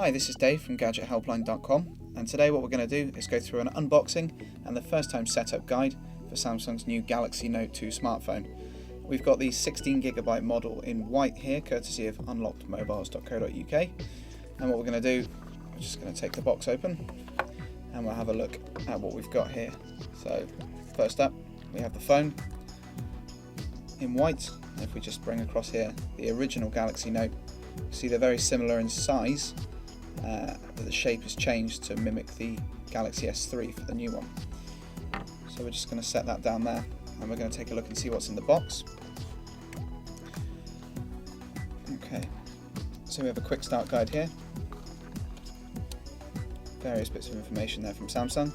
Hi, this is Dave from GadgetHelpline.com, and today what we're going to do is go through an unboxing and the first time setup guide for Samsung's new Galaxy Note 2 smartphone. We've got the 16GB model in white here, courtesy of unlockedmobiles.co.uk, and what we're going to do, we're just going to take the box open and we'll have a look at what we've got here. So first up we have the phone in white. If we just bring across here the original Galaxy Note, you see they're very similar in size, but the shape has changed to mimic the Galaxy S3 for the new one. So we're just going to set that down there and we're going to take a look and see what's in the box. Okay, so we have a quick start guide here, various bits of information there from Samsung.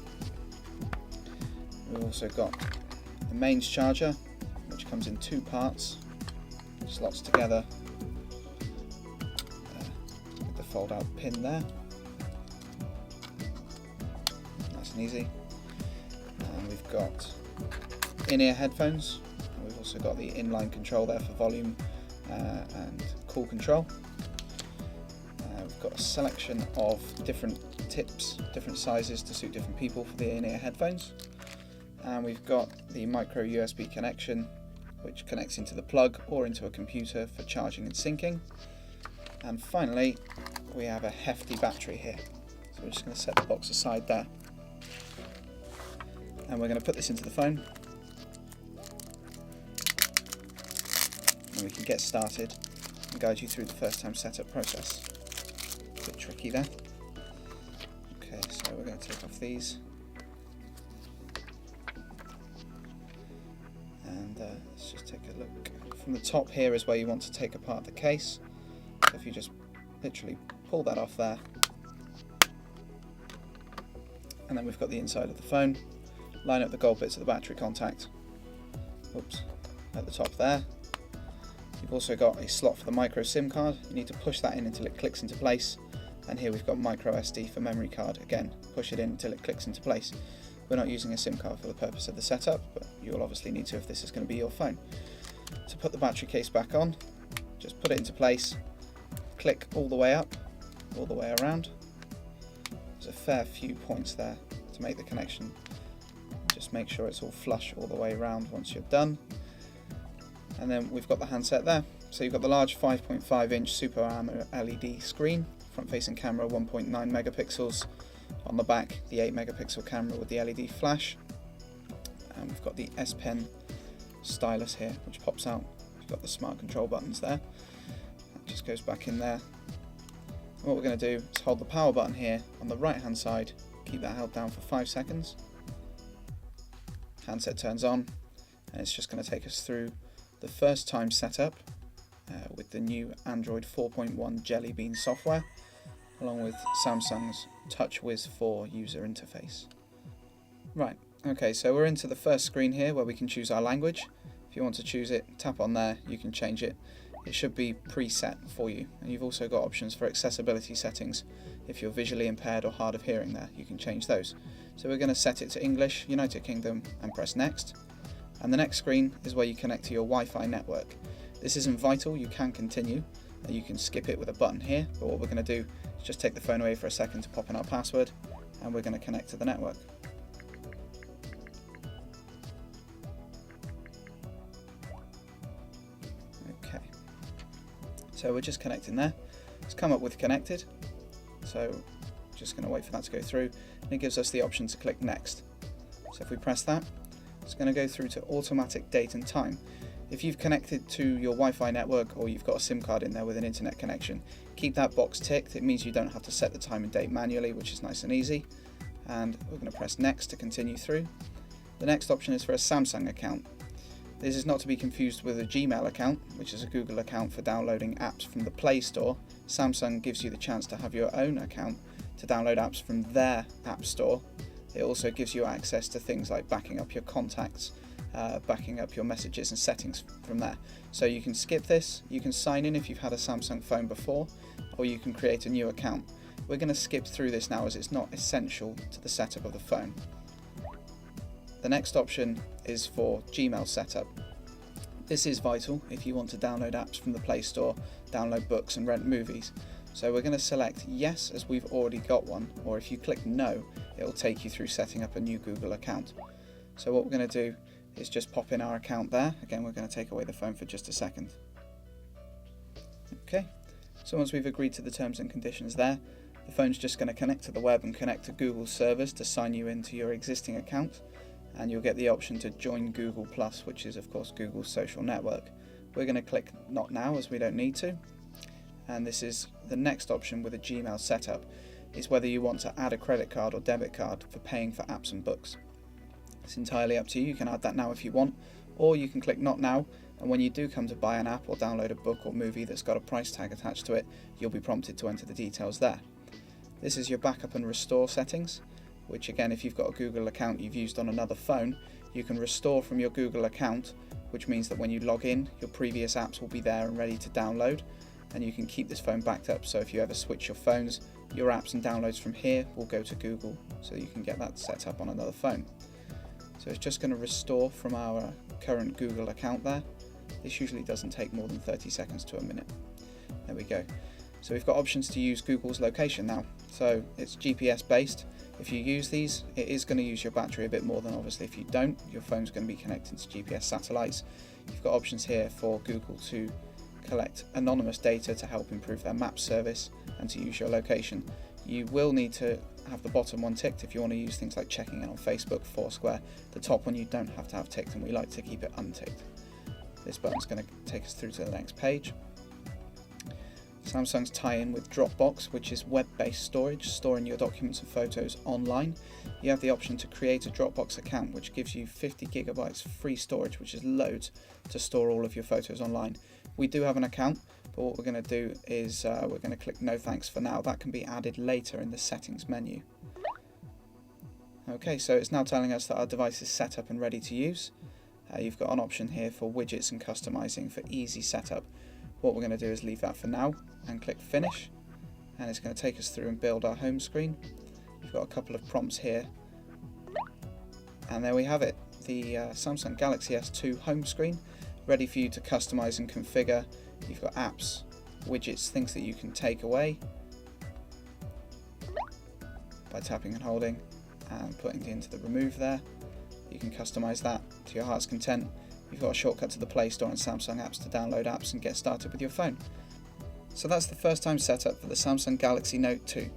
We've also got the mains charger, which comes in two parts, slots together with the fold out pin there, nice and easy. And we've got in-ear headphones, and we've also got the inline control there for volume and call control. We've got a selection of different tips, different sizes to suit different people for the in-ear headphones, and we've got the micro USB connection, which connects into the plug or into a computer for charging and syncing. And finally we have a hefty battery here, so we're just going to set the box aside there and we're going to put this into the phone and we can get started and guide you through the first time setup process. A bit tricky there. Okay, so we're going to take off these and let's just take a look. From the top here is where you want to take apart the case, so if you just literally pull that off there, and then we've got the inside of the phone. Line up the gold bits of the battery contact, oops, at the top there. You've also got a slot for the micro SIM card. You need to push that in until it clicks into place, and here we've got micro SD for memory card. Again, push it in until it clicks into place. We're not using a SIM card for the purpose of the setup, but you'll obviously need to if this is going to be your phone. To put the battery case back on, just put it into place, click all the way up, all the way around. There's a fair few points there to make the connection. Just make sure it's all flush all the way around once you're done. And then we've got the handset there. So you've got the large 5.5 inch Super AMOLED LED screen, front facing camera 1.9 megapixels, on the back the 8 megapixel camera with the LED flash, and we've got the S Pen stylus here which pops out. We've got the smart control buttons there, that just goes back in there. And what we're going to do is hold the power button here on the right hand side, keep that held down for 5 seconds. Handset turns on and it's just going to take us through the first time setup with the new Android 4.1 Jelly Bean software, along with Samsung's TouchWiz 4 user interface. Right, okay, so we're into the first screen here where we can choose our language. If you want to choose it, tap on there, you can change it. It should be preset for you. And you've also got options for accessibility settings. If you're visually impaired or hard of hearing there, you can change those. So we're going to set it to English, United Kingdom, and press next. And the next screen is where you connect to your Wi-Fi network. This isn't vital, you can continue. You can skip it with a button here, but what we're going to do is just take the phone away for a second to pop in our password, and we're going to connect to the network. Okay, so we're just connecting there. It's come up with connected, so just going to wait for that to go through, and it gives us the option to click next. So if we press that, it's going to go through to automatic date and time. If you've connected to your Wi-Fi network or you've got a SIM card in there with an internet connection, keep that box ticked. It means you don't have to set the time and date manually, which is nice and easy. And we're going to press next to continue through. The next option is for a Samsung account. This is not to be confused with a Gmail account, which is a Google account for downloading apps from the Play Store. Samsung gives you the chance to have your own account to download apps from their app store. It also gives you access to things like backing up your contacts, backing up your messages and settings from there. So you can skip this, you can sign in if you've had a Samsung phone before, or you can create a new account. We're going to skip through this now as it's not essential to the setup of the phone. The next option is for Gmail setup. This is vital if you want to download apps from the Play Store, download books and rent movies. So we're going to select yes as we've already got one, or if you click no, it will take you through setting up a new Google account. So what we're going to do is just pop in our account there. Again, we're going to take away the phone for just a second. Okay, so once we've agreed to the terms and conditions there, the phone's just going to connect to the web and connect to Google's servers to sign you into your existing account, and you'll get the option to join Google+, which is of course Google's social network. We're going to click not now as we don't need to, and this is the next option with a Gmail setup, is whether you want to add a credit card or debit card for paying for apps and books. It's entirely up to you. You can add that now if you want, or you can click not now, and when you do come to buy an app or download a book or movie that's got a price tag attached to it, you'll be prompted to enter the details there. This is your backup and restore settings, which again, if you've got a Google account you've used on another phone, you can restore from your Google account, which means that when you log in, your previous apps will be there and ready to download, and you can keep this phone backed up, so if you ever switch your phones, your apps and downloads from here will go to Google, so you can get that set up on another phone. So it's just going to restore from our current Google account there. This usually doesn't take more than 30 seconds to a minute. There we go. So we've got options to use Google's location now. So it's GPS based. If you use these, it is going to use your battery a bit more than obviously if you don't. Your phone's going to be connected to GPS satellites. You've got options here for Google to collect anonymous data to help improve their map service and to use your location. You will need to have the bottom one ticked if you want to use things like checking in on Facebook, Foursquare. The top one you don't have to have ticked, and we like to keep it unticked. This button's going to take us through to the next page. Samsung's tie-in with Dropbox, which is web-based storage, storing your documents and photos online. You have the option to create a Dropbox account, which gives you 50 gigabytes free storage, which is loads, to store all of your photos online. We do have an account, but what we're going to do is we're going to click no thanks for now. That can be added later in the settings menu. Okay, so it's now telling us that our device is set up and ready to use. You've got an option here for widgets and customizing for easy setup. What we're going to do is leave that for now and click finish, and it's going to take us through and build our home screen. You've got a couple of prompts here, and there we have it, the Samsung Galaxy S2 home screen, ready for you to customize and configure. You've got apps, widgets, things that you can take away by tapping and holding and putting it into the remove there. You can customize that to your heart's content. You've got a shortcut to the Play Store and Samsung apps to download apps and get started with your phone. So that's the first time setup for the Samsung Galaxy Note 2.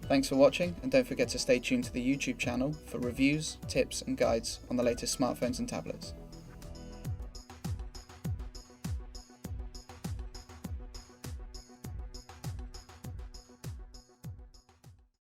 Thanks for watching, and don't forget to stay tuned to the YouTube channel for reviews, tips and guides on the latest smartphones and tablets.